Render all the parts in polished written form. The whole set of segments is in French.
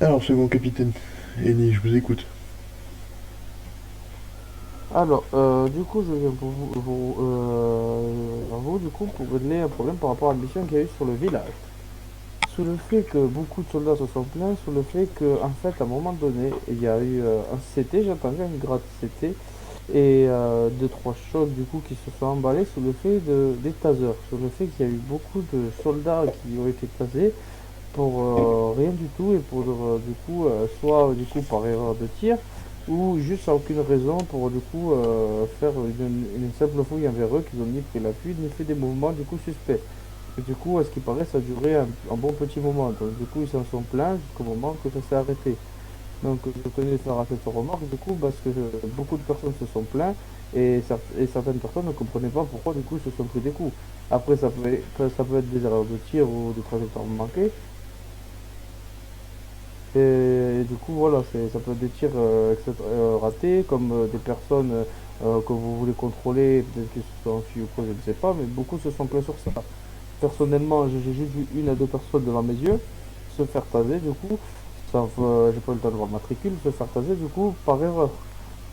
Alors, second capitaine, Ellie, je vous écoute. Alors, du coup, je viens vers vous, du coup, pour régler un problème par rapport à la mission qu'il y a eu sur le village. Sous le fait que beaucoup de soldats se sont plaints, sous le fait qu'en fait, à un moment donné, il y a eu un CT, j'ai entendu un grade CT, et deux, trois chocs, du coup, qui se sont emballés sous le fait des tasers, sous le fait qu'il y a eu beaucoup de soldats qui ont été tasés pour rien du tout et pour du coup soit du coup par erreur de tir ou juste sans aucune raison pour du coup faire une simple fouille envers eux qu'ils ont ni pris la fuite ni fait des mouvements du coup suspects. Et du coup, à ce qui paraît, ça a duré un bon petit moment. Donc du coup, ils s'en sont plaints jusqu'au moment que ça s'est arrêté. Donc je tenais à faire cette remarque du coup parce que beaucoup de personnes se sont plaints et certaines personnes ne comprenaient pas pourquoi du coup ils se sont pris des coups. Après, ça peut être des erreurs de tir ou des trajectoires manquées. Et du coup, voilà, ça peut être des tirs ratés, comme des personnes que vous voulez contrôler, peut-être qu'ils se sont enfuis ou quoi, je ne sais pas, mais beaucoup se sont plaints sur ça. Personnellement, j'ai juste vu une à deux personnes devant mes yeux se faire taser, du coup, sans, j'ai pas eu le temps de voir le matricule, se faire taser, du coup, par erreur.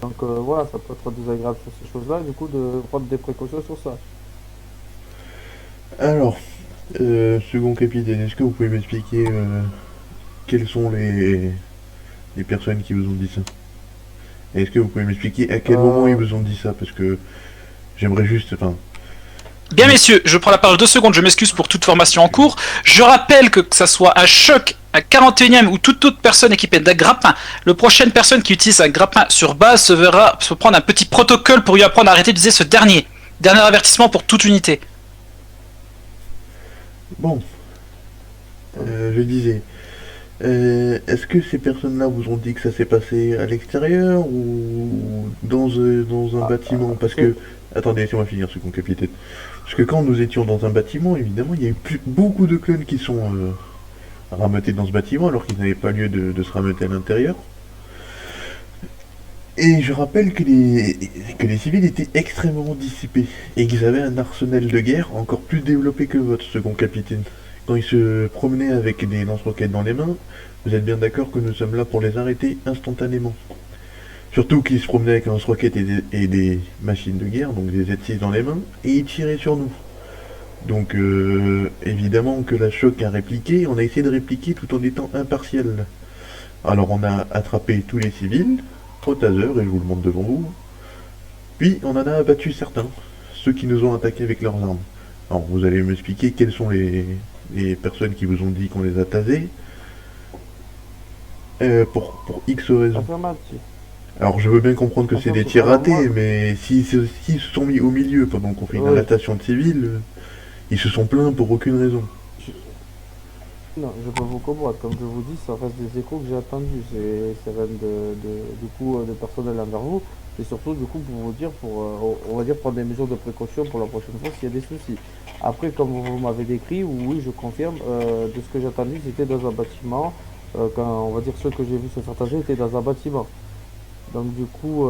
Donc voilà, ça peut être désagréable sur ces choses-là, du coup, de prendre des précautions sur ça. Alors, second capitaine, est-ce que vous pouvez m'expliquer quelles sont les personnes qui vous ont dit ça? Et est-ce que vous pouvez m'expliquer à quel moment ils Euh, vous ont dit ça? Parce que j'aimerais juste, enfin, Bien messieurs, je prends la parole 2 secondes, je m'excuse pour toute formation en cours. Je rappelle que ça soit un choc, un 41e ou toute autre personne équipée d'un grappin, la prochaine personne qui utilise un grappin sur base se verra se prendre un petit protocole pour lui apprendre à arrêter d'utiliser ce dernier. Dernier avertissement pour toute unité. bon, je disais, est-ce que ces personnes-là vous ont dit que ça s'est passé à l'extérieur ou dans un ah, bâtiment? Parce c'est que, attendez, laissez-moi finir, second capitaine. Parce que quand nous étions dans un bâtiment, évidemment, il y a eu beaucoup de clones qui sont rameutés dans ce bâtiment alors qu'ils n'avaient pas lieu de se rameuter à l'intérieur. Et je rappelle que les civils étaient extrêmement dissipés et qu'ils avaient un arsenal de guerre encore plus développé que votre second capitaine. Quand ils se promenaient avec des lance-roquettes dans les mains, vous êtes bien d'accord que nous sommes là pour les arrêter instantanément. Surtout qu'ils se promenaient avec un lance-roquettes et des machines de guerre, donc des Z6 dans les mains, et ils tiraient sur nous. Donc évidemment que la choc a répliqué, on a essayé de répliquer tout en étant impartial. Alors on a attrapé tous les civils, au taser, et je vous le montre devant vous, puis on en a abattu certains, ceux qui nous ont attaqués avec leurs armes. Alors vous allez m'expliquer quelles sont les personnes qui vous ont dit qu'on les a tasés, pour X raisons. affirmatif. Alors je veux bien comprendre que c'est des tirs Alors moi, ratés, mais s'ils se sont mis au milieu pendant qu'on fait une oui, arrestation de civils, ils se sont plaints pour aucune raison. je, non, je peux vous comprendre. Comme je vous dis, ça reste des échos que j'ai attendus. C'est rien du coup, de personnel envers vous. C'est surtout, du coup, pour vous dire, pour, on va dire, prendre des mesures de précaution pour la prochaine fois s'il y a des soucis. Après, comme vous m'avez décrit, oui, je confirme, de ce que j'ai attendu, c'était dans un bâtiment. Quand, on va dire, ceux que j'ai vus se faire tager étaient dans un bâtiment. Donc, du coup,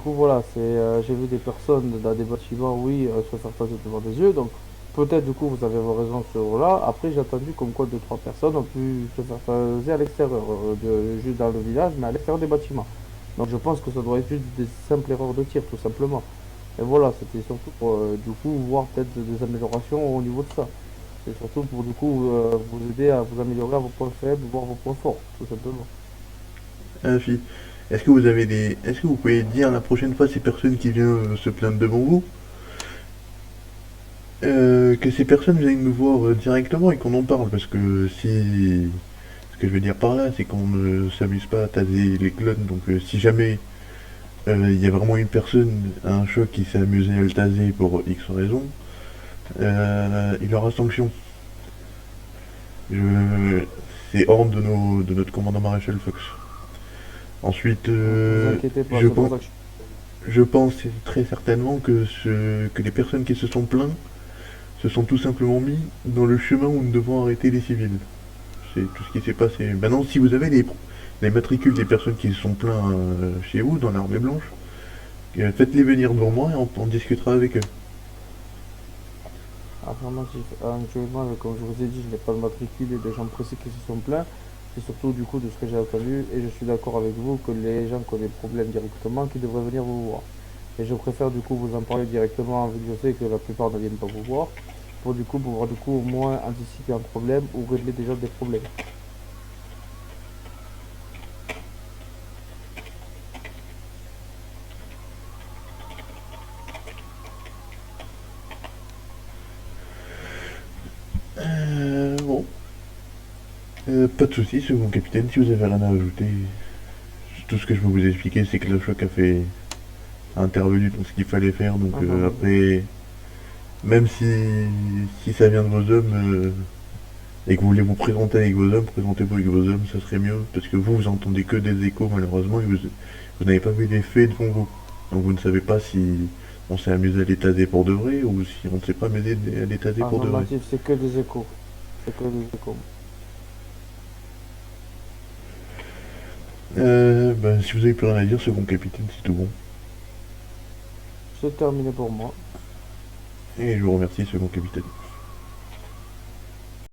voilà, j'ai vu des personnes dans des bâtiments, oui, se faire taser devant des yeux. Donc, peut-être, du coup, vous avez vos raisons sur là. Après, j'ai entendu comme quoi deux, trois personnes ont pu se faire taser à l'extérieur, juste dans le village, mais à l'extérieur des bâtiments. Donc, je pense que ça doit être juste des simples erreurs de tir, tout simplement. Et voilà, c'était surtout pour, du coup, voir peut-être des améliorations au niveau de ça. C'est surtout pour, du coup, vous aider à vous améliorer à vos points faibles, voir vos points forts, tout simplement. Ainsi, est-ce que vous avez des, est-ce que vous pouvez dire la prochaine fois ces personnes qui viennent se plaindre devant vous, que ces personnes viennent nous voir directement et qu'on en parle, parce que si, ce que je veux dire par là, c'est qu'on ne s'amuse pas à taser les clones, donc si jamais il y a vraiment une personne, un choc qui s'est amusé à le taser pour X raison, il aura sanction. Je, c'est ordre de notre commandant maréchal Fox. Ensuite, Vous inquiétez pas, c'est pour ça que je pense très certainement que les personnes qui se sont plaintes se sont tout simplement mis dans le chemin où nous devons arrêter les civils. C'est tout ce qui s'est passé. Maintenant, si vous avez les matricules des personnes qui se sont plaintes chez vous, dans l'armée blanche, faites-les venir devant moi et on discutera avec eux. affirmatif. Actuellement, comme je vous ai dit, je n'ai pas de matricule et des gens précis qui se sont plaints. C'est surtout du coup de ce que j'ai entendu et je suis d'accord avec vous que les gens qui ont des problèmes directement qui devraient venir vous voir. Et je préfère du coup vous en parler directement vu que je sais que la plupart ne viennent pas vous voir pour du coup pouvoir du coup au moins anticiper un problème ou régler déjà des problèmes. Bon. Pas de soucis, second capitaine, si vous avez rien à ajouter. Tout ce que je peux vous expliquer, c'est que le choc a intervenu dans ce qu'il fallait faire, donc après, même si ça vient de vos hommes, et que vous voulez vous présenter avec vos hommes, présentez-vous avec vos hommes, ça serait mieux, parce que vous entendez que des échos malheureusement, et vous n'avez pas vu les faits devant vous. Donc vous ne savez pas si on s'est amusé à l'étaser pour de vrai, ou si on ne s'est pas amusé à l'étaser En pour de vrai. normatif, c'est que des échos. C'est que des échos. Ben, si vous avez plus rien à dire, second capitaine, c'est tout bon. C'est terminé pour moi. Et je vous remercie, second capitaine.